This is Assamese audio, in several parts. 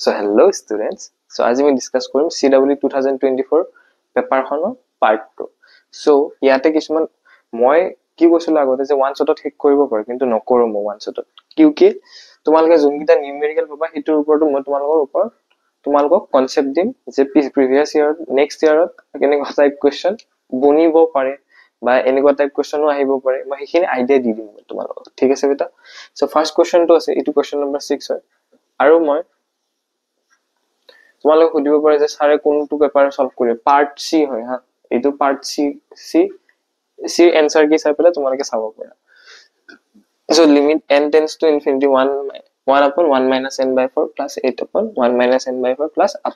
So hello students. So আজি আমি ডিসকাস কৰিম CW 2024 পেপাৰখনৰ পাৰ্ট 2. So ইয়াতে কিছুমান মই কি কৈছিল আগতে যে ওয়ান শটত হেক কৰিব পাৰে কিন্তু নকৰো মই ওয়ান শটত কিউকি তোমালোকে যোনকিটা নিউমেৰিকেল পাবা হিটোৰ ওপৰতো মই তোমালোকক কনসেপ্ট দিম যে প্ৰিভিয়াস ইয়াৰ নেক্সট ইয়াৰত কেনেকুৱা টাইপ কোৱেশ্চন বনিব পাৰে বা এনেকুৱা টাইপ কোৱেশ্চনো আহিব পাৰে মই হিখিনি আইডিয়া দি দিম তোমালোকক ঠিক আছে বেটা সো ফাৰ্স্ট কোৱেশ্চনটো আছে এটো কোৱেশ্চন নম্বৰ 6 হয় আৰু মই তোমালোক খুদিব পাৰে যে সাৰে কোনটো পেপাৰ সলভ কৰে পাৰ্ট সি হয় হা এটো পাৰ্ট সি এনসাৰ কি চাই পেলে তোমালোকে চাব পাৰা so limit n tends to infinity 1 upon 1 minus n by 4 plus 8 upon 1 minus n by 4 plus up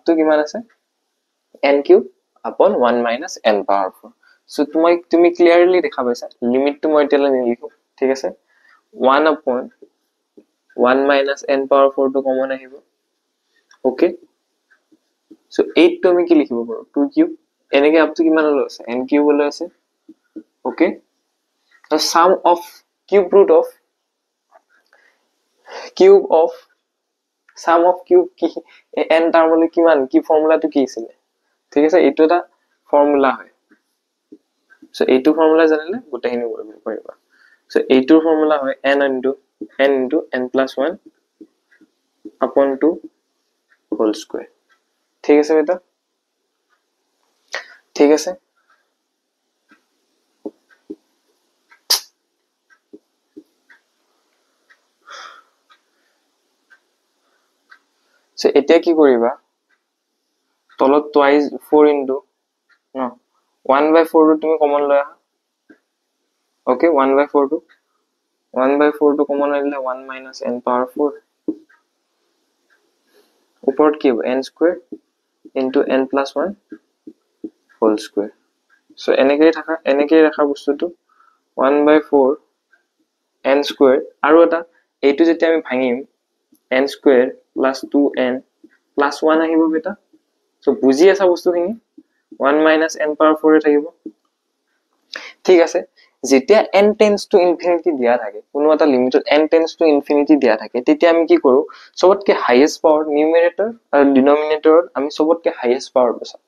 to কিমান আছে n cube upon 1 minus n power 4 so তুমি ক্লিয়াৰলি দেখা পাইছা লিমিট তো মই তেলা নিলিখো ঠিক আছে 1 upon 1 minus n power 4 to common আহিব okay so 8 to আমি কি লিখিব পাৰো 2 cube এনেকে up to কিমান হলো আছে n cube হলো আছে okay the sum of cube root of sum of cube কি n টার্ম হলে কিমান কি ফর্মুলা তো কি ছিল ঠিক আছে এটো এটা ফর্মুলা হয় so এইটো ফর্মুলা জানিলে গোটেইখিনি কৰিব পাৰিবা so এইটোৰ ফর্মুলা হয় n into n plus 1 upon 2 whole square ঠিক আছে বেটা ঠিক আছে so এতিয়া কি কৰিবা তলত twice 4 into no 1 by 4 তুমি কমন লয়া okay 1 by 4 to কমন আইলে 1 minus n power 4 উপৰত কি হ'ব n square into n plus 1 whole square so এনেকেই ৰাখা বস্তুটো 1 by 4 n square আৰু এটা এইটো যেতিয়া আমি ভাঙিম n square plus 2n plus 1 আহিব বেটা so বুজি আছে বস্তুখিনি 1 minus n power 4 এ থাকিব ঠিক আছে যেতিয়া n tends to infinity দিয়া থাকে কোনো এটা লিমিটত n tends to infinity দিয়া থাকে তেতিয়া আমি কি কৰো সবতকে হাইয়েস্ট পাওয়াৰ নিউমাৰেটৰ আৰু ডিনোমিনেটৰ আমি সবতকে হাইয়েস্ট পাওয়াৰ বসাও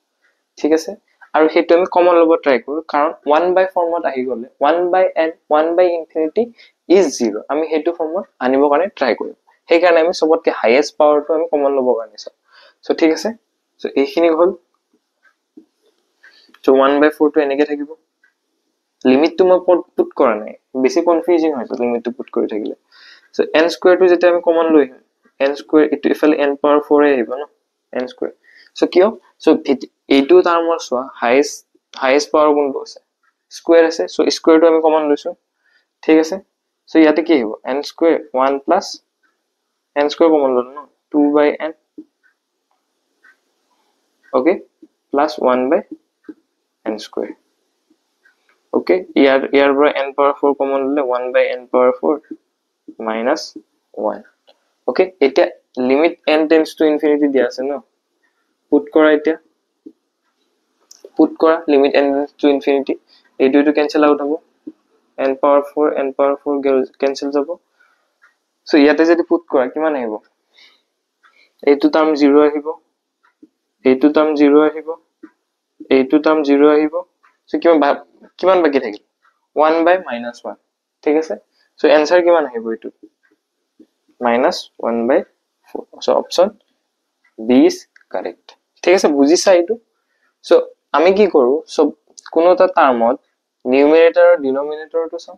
ঠিক আছে আৰু হেতু আমি কমন লব ট্ৰাই কৰো কাৰণ 1 by ফর্মত আহি গলে 1 by n 1 by infinity is 0 আমি হেতু ফর্মত আনিব কাৰণে ট্ৰাই কৰিম সেই কাৰণে আমি সবতকে হাইয়েস্ট পাওয়াৰটো আমি কমন লব কাৰণে সো ঠিক আছে সো এইখিনি হল সো 1 by 4 টো এনেকে থাকিব লিমিট তো মই পুট কৰা নাই বেছি কনফিউজিং হয় তো লিমিট তো পুট কৰি থাকিলে সো n স্কয়ার টো যেটা আমি কমন লৈ n স্কয়ার ইটো ইফালে n পাওয়ার 4 এ আহিব ন n স্কয়ার সো কিয় সো এইটো টাৰ্মৰ সোৱা হাইয়েস্ট পাওয়ার কোনটো আছে স্কয়ার আছে সো স্কয়ার টো আমি কমন লৈছো ঠিক আছে সো ইয়াতে কি আহিব n square 1 plus n square common ললো ন 2 by n okay plus 1 by n square okay ইয়াৰ পৰা n power 4 কমন ললে 1 by n power 4 minus 1 okay এটা limit n tends to infinity দিয়া আছে ন পুট কৰা limit n tends to infinity এইটো ক্যান্সেল আউট হ'ব n power 4 ক্যান্সেল যাব সো ইয়াতে যদি পুট কৰা কিমান আহিব এইটো টার্ম 0 আহিব এইটো টার্ম 0 আহিব এইটো টার্ম 0 আহিব সো কিমান বাকি থাকিল 1 by minus 1 ঠিক আছে সো आंसर কিমান আহিব এইটো minus 1 by 4 so option B is correct ঠিক আছে বুজিছা এইটো সো আমি কি কৰো সো কোনটা টাৰ্মত নিউমাৰেটৰ আৰু ডিনোমিনেটৰ তো চাও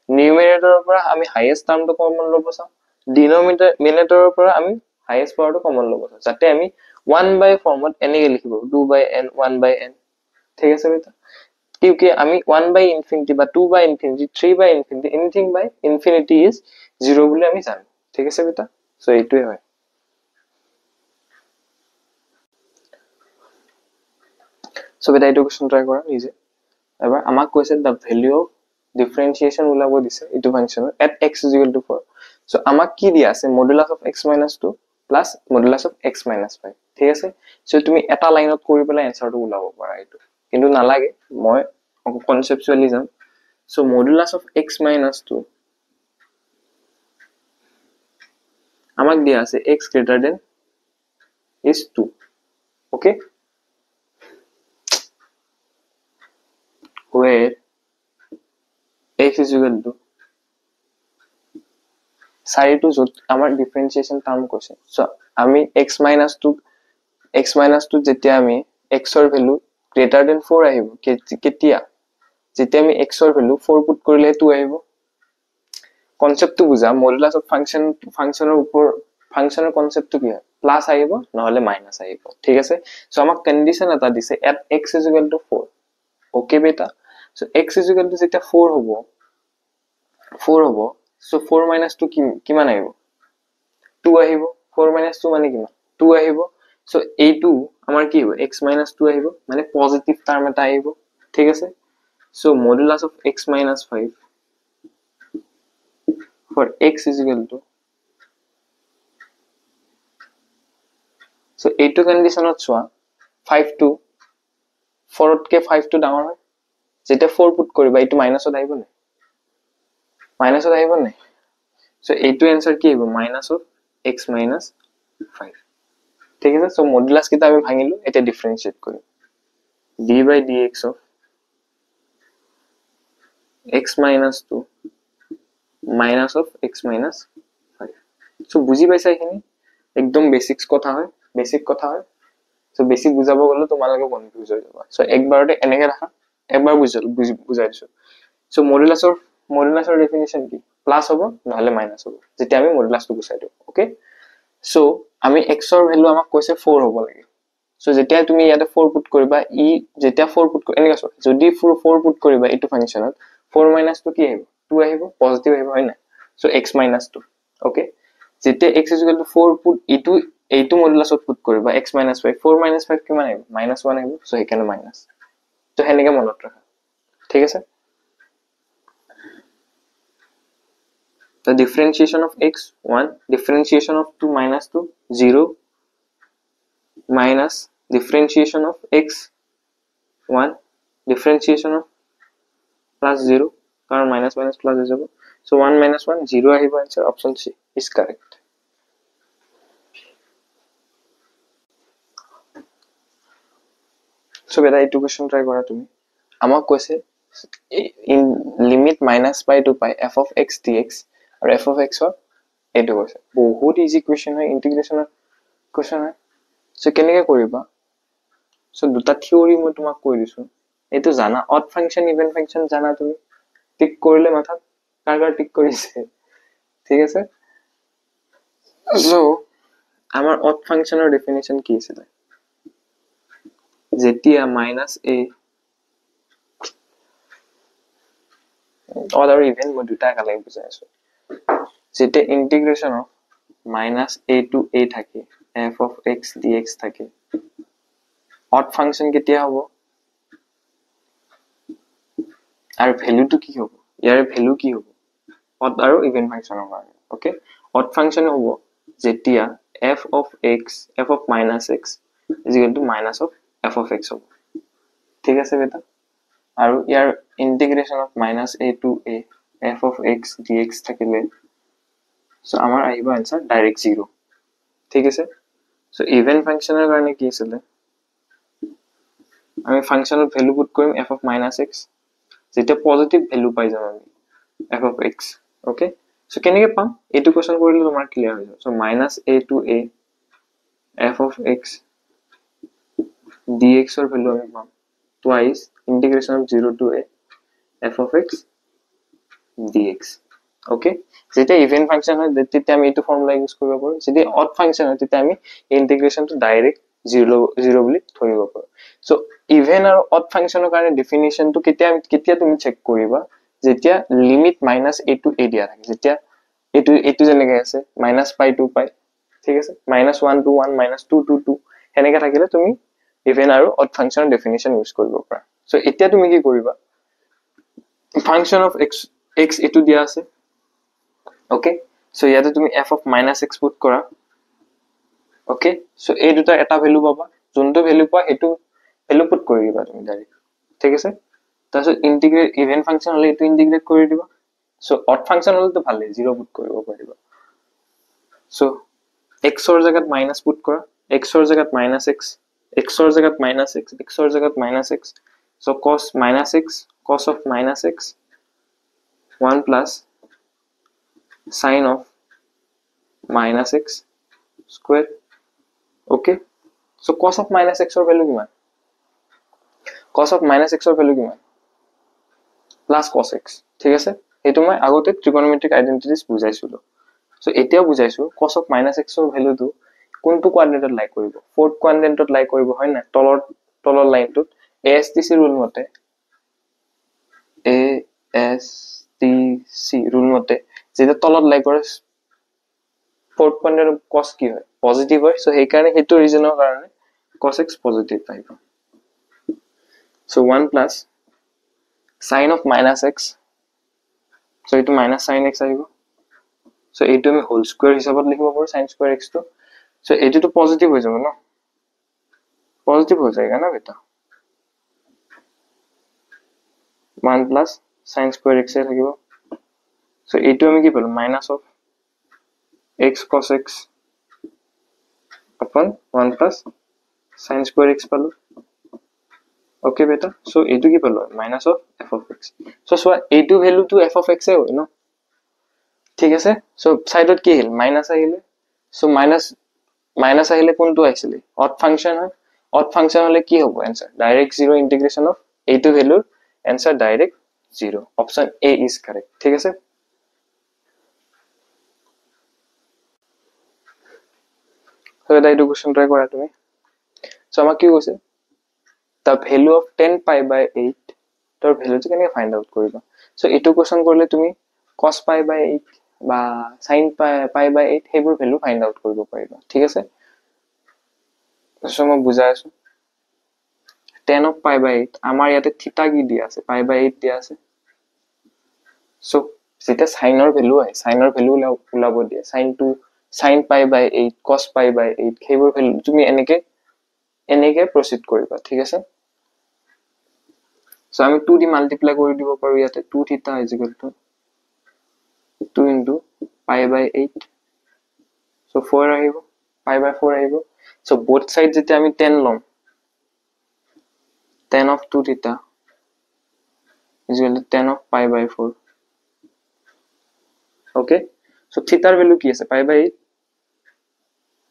নিউমাৰেটৰৰ পৰা আমি হাইয়েস্ট টাৰ্মটো কমন লব চাও ডিনোমিনেটৰৰ পৰা আমি হাইয়েস্ট পাওয়ারটো কমন লব চাও যাতে আমি 1 by ফর্মত এনেকে লিখিব 2 by n 1 by n ঠিক আছে বেটা क्योंकि আমি 1 by infinity বা 2 by infinity 3 by infinity anything by infinity is 0 বুলি আমি জানো ঠিক আছে বেটা সো এইটোই হয় সো বেটা এইটো কোশ্চেন ট্রাই কৰা নিজে এবাৰ আমাক কৈছে the value of differentiation উলাব দিছে ইটো ফাংশনৰ at x = 4 সো আমাক কি দিয়া আছে modulus of x - 2 plus modulus of x - 5 ঠিক আছে সো তুমি এটা লাইনত কৰি পেলাই आंसरটো উলাব পাৰা এইটো কিন্তু নালাগে মই conceptualism so modulus of x - 2 আমাক আমাক দিয়া আছে x greater than is 2 okay where x is equal to cyto যত আমাৰ ডিফাৰেন্সিয়েশন টাৰ্ম কৈছে সো আমি x minus 2 যেতিয়া আমি x ৰ ভ্যালু greater than 4 আহিব কেতিয়া যেতিয়া আমি x ৰ ভ্যালু 4 পুট কৰিলে 2 আহিব কনসেপ্টটো বুজা মডুলাস অফ ফাংশনৰ উপৰ ফাংশনৰ কনসেপ্টটো কি হয় প্লাস আহিব নহলে মাইনাস আহিব ঠিক আছে সো আমাক কন্ডিশন এটা দিছে at x is equal to 4 okay বেটা so x is equal to যেতিয়া 4 হ'ব so 4 minus 2 কিমান আহিব 2 আহিব 4 minus 2 মানে কিমান 2 আহিব so a2 আমাৰ কি হ'ব x minus 2 আহিব মানে পজিটিভ টার্ম এটা আহিব ঠিক আছে so modulus of x minus 5 for x is equal to so a2 কন্ডিশনত চোৱা 5 to 4 কে 5 to ডাঙৰ হয় যেটা 4 পুট কৰিবা এটো মাইনাসত আহিব না মাইনাসত আহিব না so a2 आंसर কি হ'ব minus of x minus 5 ঠিক আছে সো মডুলাস কিটা আমি ভাঙিলো এটা ডিফারেন্সিয়েট করি d by dx of x minus 2 minus of x minus 5 so বুজি পাইছা এখানে একদম বেসিক্স কথা হয় সো বেসিক বুজাব গলে তোমালকে কনফিউজ হৈ যাবা সো একবাৰতে এনেকে ৰাখা একবাৰ বুজাই দিছো সো মডুলাসৰ ডেফিনিশন কি প্লাস হ'ব নহলে মাইনাস হ'ব যেতিয়া আমি মডুলাসটো গুচাই দিও ওকে সো আমি x ৰ ভ্যালু আমাক কৈছে 4 হ'ব লাগে সো যেতিয়া তুমি ইয়াতে 4 পুট কৰিবা ই যেতিয়া 4 পুট এনেকা সো যদি 4 পুট কৰিবা এটো ফাংশনত 4 minus 2 কি আহিব 2 আহিব পজিটিভ আহিব হয় না সো x minus 2 ওকে যেতিয়া x is equal to 4 put এইটো মডুলাসত পুট কৰিবা x minus 5 4 minus 5 কিমান আহিব -1 আহিব সো এখানে মাইনাস তো হেনেকে মনত ৰাখা ঠিক আছে the differentiation of x 1 differentiation of 2 minus 2 0 minus differentiation of x 1 differentiation of plus 0 কারণ minus minus plus হয়ে যাবে so 1 minus 1 0 আহিব answer option C is correct so বেটা এই কোশ্চেন ট্রাই করা তুমি আমাক কৈছে in limit minus pi to pi f of x dx और f of x और এটো কৈছে বহুত ইজি কোশ্চেন হয় ইন্টিগ্ৰেশনৰ কোশ্চেন হয় সো কেনেকে কৰিবা সো দুটা থিওৰি মই তোমাক কৈ দিছো এটো জানা অড ফাংশন ইভেন ফাংশন জানা তুমি টিক কৰিলে মাথা কাৰকাৰ টিক কৰিছে ঠিক আছে সো আমাৰ অড ফাংশনৰ ডেফিনিশন কি আছিল যেতিয়া -a অড আৰু ইভেন মই দুটা কালাই বুজাই আছো যেতিয়া integration of -a to a থাকে f of x dx থাকে অড ফাংশন কেতিয়া হ'ব আর ভ্যালুটো কি হ'ব ইয়াৰ ভ্যালু কি হ'ব অড আৰু ইভেন ফাংশনৰ কাৰণে ওকে অড ফাংশন হ'ব যেতিয়া f of minus x is equal to minus of f of x হ'ব ঠিক আছে বেটা আৰু ইয়াৰ integration of -a to a f of x dx থাকিলে সো আমাৰ আহিব आंसर ডাইৰেক্ট 0 ঠিক আছে সো ইভেন ফাংশনৰ কাৰণে কি আছিল আমি ফাংশনৰ ভ্যালু পুট কৰিম f of minus x যেটা পজিটিভ ভ্যালু পাই যাম আমি f of x okay so কেনেকে পাম এটো কোশ্চেন কৰিলে তোমাৰ ক্লিয়াৰ হৈ যাব so -a to a f of x dx ৰ ভ্যালু আমি পাম twice integration of 0 to a f of x dx okay যেটা ইভেন ফাংশন হয় তেতিয়া আমি এটো ফর্মুলা ইউজ কৰিব পাৰো যদি অড ফাংশন হয় তেতিয়া আমি ইন্টিগ্ৰেশনটো ডাইৰেক্ট 0 বুলি ধৰিব পাৰো সো ইভেন আৰু অড ফাংশনৰ কাৰণে ডেফিনিশনটো কেতিয়া তুমি চেক কৰিবা যেতিয়া লিমিট -a to a দিয়া থাকে যেতিয়া এটো যেনেকৈ আছে -pi to pi ঠিক আছে -1 to 1 -2 to 2 হেনেকা থাকিলে তুমি ইভেন আৰু অড ফাংশনৰ ডেফিনিশন ইউজ কৰিব পাৰা সো এতিয়া তুমি কি কৰিবা ফাংশন অফ x এটো দিয়া আছে ওকে সো ইয়াতে তুমি f of minus x put কৰা ওকে সো এই দুটা এটা ভ্যালু পাবা যোনটো ভ্যালু পা এটো ভ্যালু পুট কৰি দিবা তুমি ডাইৰেক্ট ঠিক আছে তাৰপিছত ইন্টিগ্ৰেট ইভেন ফাংশন হলে এটো ইন্টিগ্ৰেট কৰি দিবা সো অড ফাংশন হলে তো ভালে 0 পুট কৰিব পাৰিবা সো x ৰ জায়গাত মাইনাস পুট কৰা, x ৰ জায়গাত মাইনাস x, x ৰ জায়গাত মাইনাস x, x ৰ জায়গাত minus x, so cos minus x, cos of minus x 1 plus sin of minus x square. Okay, so cos of minus x or value কিমান, cos of minus x or value কিমান plus cos x, ঠিক আছে এইটো মই আগতে trigonometric identities বুজাইছিলো। so এতিয়া বুজাইছো cos of minus x or value টো কোনটো কোয়াড্ৰেন্টত লাই কৰিব, fourth quadrantত লাই কৰিব হয় না, তলৰ লাইনটোত ASTC rule মতে ASTC rule মতে যেটা তলত লাই কৰে fourth quadrant cos কি হয় পজিটিভ হয়, so সেই কাৰণে হেতু ৰিজনৰ কাৰণে cos x পজিটিভ পাইব। so 1 plus sin of minus x, so এইটো minus sin x আহিব, so এইটো আমি হোল স্কয়ার হিচাপত লিখিব পাৰো sin square x তো, so এইটো তো পজিটিভ হৈ যাব না, পজিটিভ হৈ যায়গা না বেটা, 1 plus sin square x এ থাকিব, so এইটো আমি কি পালো minus of x cos x upon 1 plus sin square x পালো। okay beta, so এইটো কি পালো minus of f of x, so এইটো ভ্যালু তো f of x এ হয় ন, ঠিক আছে। so সাইডত কি হিল মাইনাস আহিলে, so মাইনাস আহিলে কোনটো আইছিলে অড ফাংশন হয়, অড ফাংশন হলে কি হ'ব आंसर ডাইরেক্ট 0 ইন্টিগ্রেশন অফ এইটো ভ্যালুৰ answer direct 0, option A is correct, ঠিক আছে। so এটা এইটো কোশ্চেন ট্ৰাই কৰা তুমি, so আমাক কি কৈছে the value of 10 pi by 8 তোৰ ভ্যালুটো কেনে ফাইন্ড আউট কৰিবা, so এইটো কোশ্চেন কৰিলে তুমি cos pi by 8 বা sin pi by 8 হেবোৰ ভ্যালু ফাইন্ড আউট কৰিব পাৰিবা, ঠিক আছে। so মই বুজাই আছো 10 of pi by 8 আমাৰ ইয়াতে থিটা কি দিয়া আছে pi by 8 দিয়া আছে, so যেটা সাইনৰ ভ্যালু হয় সাইনৰ ভ্যালু ওলাব দিয়ে sin pi by 8 cos pi by 8 হেবোৰ ভ্যালু তুমি এনেকে প্ৰসিড কৰিবা, ঠিক আছে। so আমি 2 দি মাল্টিপ্লাই কৰি দিব পাৰো ইয়াতে 2 থিটা is equal to 2 into pi by 8, so 4 আহিব pi by 4 আহিব, so both side যেতে আমি 10 লম 10 of 2 theta is equal to 10 of pi by 4, okay, so theta ৰ ভ্যালু কি আছে pi by 8,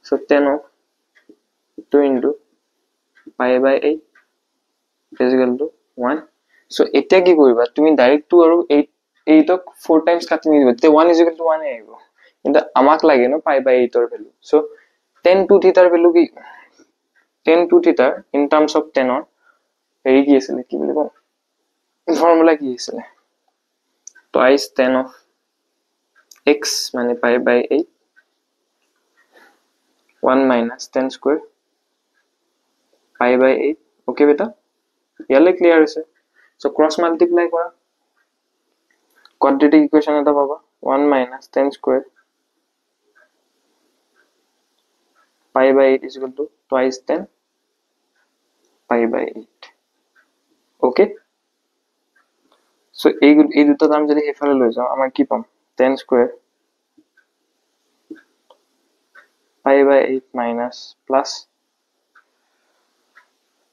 so 10 of 2 into pi by 8 is equal to 1, so এতিয়া কি কৰিবা তুমি ডাইৰেক্ট 2 আৰু 8 ক 4 টাইমস কাটি নিদিবা তে 1 is equal to 1 আহিব, কিন্তু আমাক লাগে ন pi by 8 ৰ ভ্যালু, so 10 to theta ৰ ভ্যালু কি 10 to theta in terms of 10 ৰ হেৰি কি আছিল কি বুলি কম ফর্মুলা কি আছিল twice 10 of x মানে pi by 8 1 minus 10 square pi by 8, okay beta ইয়ালে ক্লিয়ার আছে। so cross multiply কৰা quadratic equation এটা পাবা 1 minus 10 square pi by 8 is equal to twice 10 pi by 8, okay, so এই দুটো টার্ম যদি হেফালে লৈ যাও আমাৰ কি পাম 10 square pi by 8 minus plus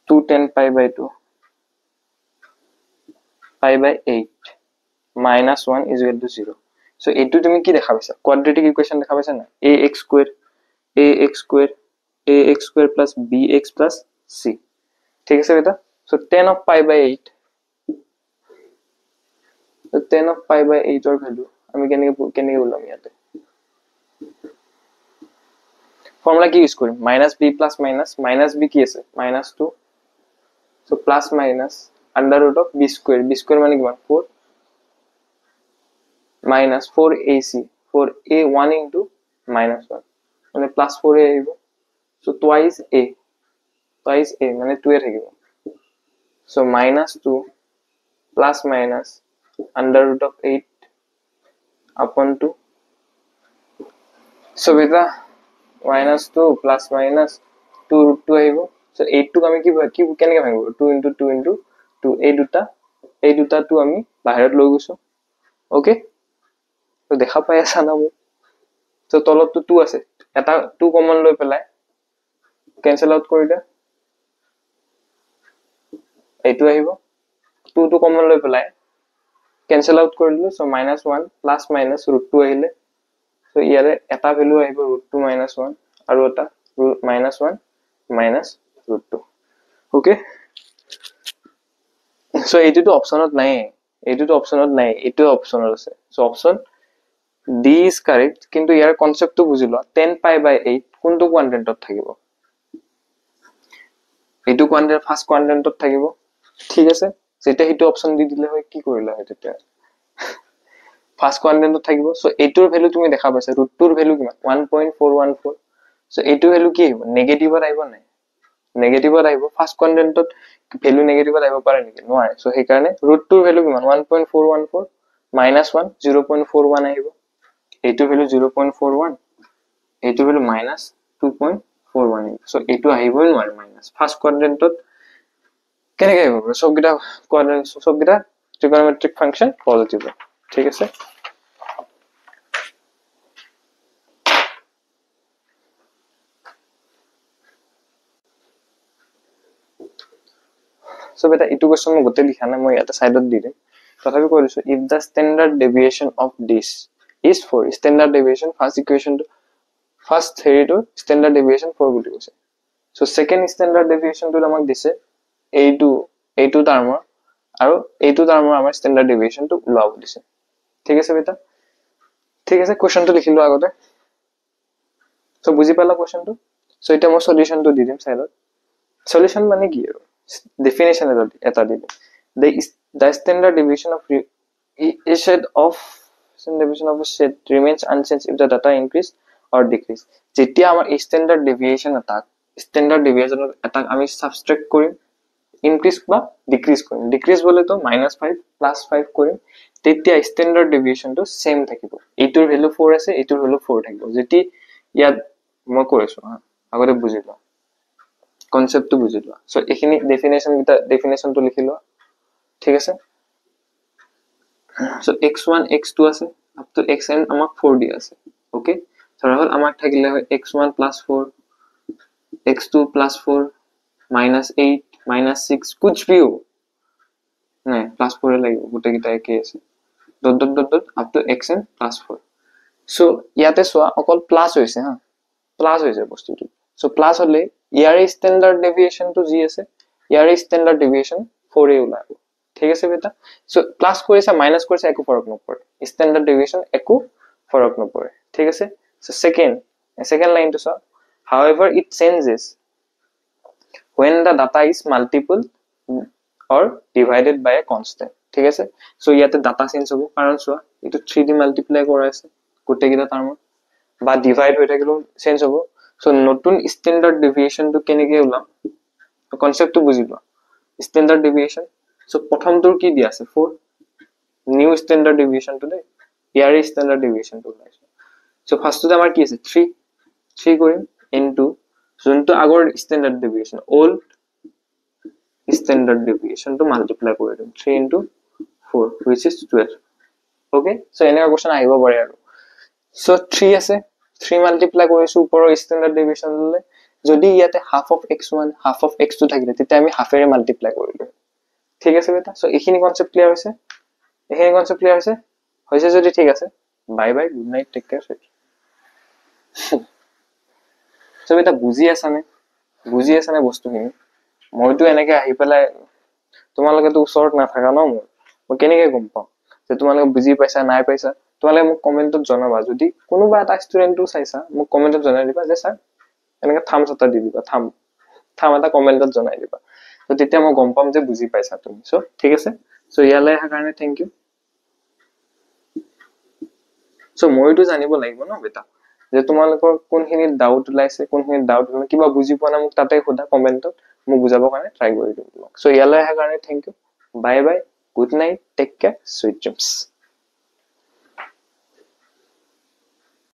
210 pi by 2 pi by 8 minus 1 is equal to 0, so এইটো তুমি কি দেখা পাইছা quadratic equation দেখা পাইছা না ax square plus bx plus c, ঠিক আছে বেটা। so 10 of pi by 8, so 10 of pi by 8 ৰ ভ্যালু আমি কেনেকে বললাম ইয়াতে ফৰ্মুলা কি ইউজ কৰিম minus b plus minus b কি আছে -2, so plus minus under root of b square মানে কিমান 4 minus 4ac 4a 1 into minus 1 মানে plus 4a আহিব, so twice a মানে 2 এ থাকিব, so -2 plus minus under root of 8 upon 2, so beta -2 plus minus 2 root 2 আহিব, so 8 টো আমি কি কেনেকে ভাঙিব 2 into 2 into 2 এই দুটা টো আমি বাহিৰত লৈ গৈছো, okay, so দেখা পাই আছা না মোক, so তলত তো 2 আছে এটা 2 কমন লৈ পেলাই কেনসেল আউট কৰি দিয়া এইটো আহিব 2 টো কমন লৈ পেলাই কেনসেল আউট কৰি দিলো সো -1 প্লাস মাইনাস √2 আহিলে সো ইয়াৰে এটা ভ্যালু আহিব √2 -1 আৰু এটা -1 minus √2 ওকে সো এইটো অপশনত নাই এইটো অপশনত নাই এইটো অপশনত আছে so option D is correct কিন্তু ইয়াৰ কনসেপ্টটো বুজিলো 10π/8 কোনটো কোয়াড্রেন্টত থাকিব এইটো কোয়াড্রেন্ট ফার্স্ট কোয়াড্রেন্টত থাকিব ঠিক আছে যেটা হিটো অপশন দি দিলে হয় কি কৰিলা হয় তেতিয়া ফাৰ্স্ট কোয়াড্ৰেন্টত থাকিব সো এইটোৰ ভ্যালু তুমি দেখা পাইছা √2ৰ ভ্যালু কিমান 1.414 সো এইটো ভ্যালু কি আহিব নেগেটিভত আহিব নাই নেগেটিভত আহিব ফার্স্ট কোয়াড্রেন্টত ভ্যালু নেগেটিভত আহিব পাৰে নেকি নোৱাৰে সো সেই কাৰণে √2ৰ ভ্যালু কিমান 1.414 -1 0.41 আহিব এইটো ভ্যালু 0.41 এইটো ভ্যালু -2.41 সো এইটো আহিবই নোৱাৰে মাইনাস ফার্স্ট কোয়াড্রেন্টত কেনেকৈ আহিব সবগিটা কোয়াড্রেন্ট সবগিটা ট্রিগোনোমেট্রিক ফাংশন পজিটিভ ঠিক আছে সো বেটা ইটো কোশ্চন মই গতে লিখা না মই এটা সাইডত দি দিম তথাপি কৈ দিছো if the standard deviation of this is 4 standard deviation first equation to first theory to standard deviation 4 বুলি কৈছে so second standard deviation to আমাক দিছে এইটো টাৰ্মৰ আৰু এইটো টাৰ্মৰ আমাৰ স্ট্যান্ডার্ড ডেভিয়েশন টু ওলাব দিছে ঠিক আছে বেটা ঠিক আছে কোশ্চনটো লিখিলো আগতে সো বুজি পালা কোশ্চনটো সো এটা মই সলিউশনটো দি দিম সাইডত সলিউশন মানে কি আৰু definition eta dile the standard deviation of a set of remains unchanged if the data increase or decrease jetia amar standard deviation attack ami subtract korim increase ba decrease bole to -5 +5 korim tetia standard deviation to same thakibo eitur value 4 ase eitur value 4 thakibo jeti yat moi koisu agore bujilo concept to বুজিলো সো এখিনি ডেফিনেশন তো লিখিলো ঠিক আছে সো x1 x2 আছে আপ টু xn আমাক 4 দি আছে ওকে ধৰা হল আমাক থাকিলে হয় x1 + 4 x2 + 4 -8 -6 कुछ भी हो নাই +4 লাগিব গুটে কিটা একে আছে dot dot dot dot up to xn + 4 so ইয়াতে সোয়া অকল প্লাস হৈছে হা প্লাস হৈছে বস্তুটো সো প্লাস হলে ইয়াৰে স্ট্যান্ডাৰ্ড ডেভিয়েশন তো জি আছে ইয়াৰে স্ট্যান্ডাৰ্ড ডেভিয়েশন 4 এ ওলাব ঠিক আছে বেটা সো প্লাস কৰিছা মাইনাস কৰিছা একো ফৰক নপৰে স্ট্যান্ডাৰ্ড ডেভিয়েশন একো ফৰক নপৰে ঠিক আছে সো সেকেন্ড লাইন তো however it changes when the data is multiple or divided by a constant ঠিক আছে সো ইয়াতে ডাটা চেঞ্জ হ'ব কাৰণ সোয়া এটো 3D মাল্টিপ্লাই কৰা আছে গুটে কিটা টার্ম বা ডিভাইড হৈ থাকিলো চেঞ্জ হ'ব সো নতুন স্ট্যান্ডার্ড ডেভিয়েশন তো কেনেকে ওলাম কনসেপ্ট তো বুজিলো স্ট্যান্ডার্ড ডেভিয়েশন সো প্ৰথমটোৰ কি দি আছে 4 নিউ স্ট্যান্ডাৰ্ড ডেভিয়েশন তো দে ইয়াৰ স্ট্যান্ডাৰ্ড ডেভিয়েশন তো ওলাইছে সো ফাৰ্স্টটো আমাৰ কি আছে 3 কৰিম ইনটু যোনটো আগৰ standard deviation old standard deviation তো মাল্টিপ্লাই কৰি দিম 3 into 4 which is 12 okay so এনেকা কোশ্চেন আহিব পাৰে আৰু সো 3 আছে 3 মাল্টিপ্লাই কৰিছো ওপৰৰ স্ট্যান্ডার্ড ডেভিয়েশন ললে যদি ইয়াতে half of x1 half of x2 থাকিলে তেতিয়া আমি হাফেৰে মাল্টিপ্লাই কৰিলো ঠিক আছে বেটা সো এইখিনি কনসেপ্ট ক্লিয়াৰ হৈছে যদি ঠিক আছে bye bye good night take care so বেটা বুজি আছানে বস্তুখিনি মইতো এনেকে আহি পেলাই তোমালোকে তো ওচৰত নাথাকা ন মই কেনেকে গম পাম যে তোমালোকে বুজি পাইছা নাই পাইছা তোমালোকে মোক কমেন্টত জনাবা যদি কোনোবা এটা ষ্টুডেন্টও চাইছা মোক কমেন্টত জনাই দিবা যে স্যার এনেকে থামস এটা দি দিবা থাম এটা কমেন্টত জনাই দিবা তো তেতিয়া মই গম পাম যে বুজি পাইছা তুমি সো ঠিক আছে সো ইয়ালৈ আহাৰ কাৰণে থ্যাংক ইউ সো মইতো জানিব লাগিব ন বেটা যে তোমালোকৰ কোনখিনি ডাউট ওলাইছে কোনখিনি ডাউট কিবা বুজি পোৱা না মোক তাতে খুদা কমেন্টত মোক বুজাবৰ কাৰণে ট্ৰাই কৰি দিম তোমাক সো ইয়ালৈ আহাৰ কাৰণে thank you bye bye good night take care sweet ড্ৰিমস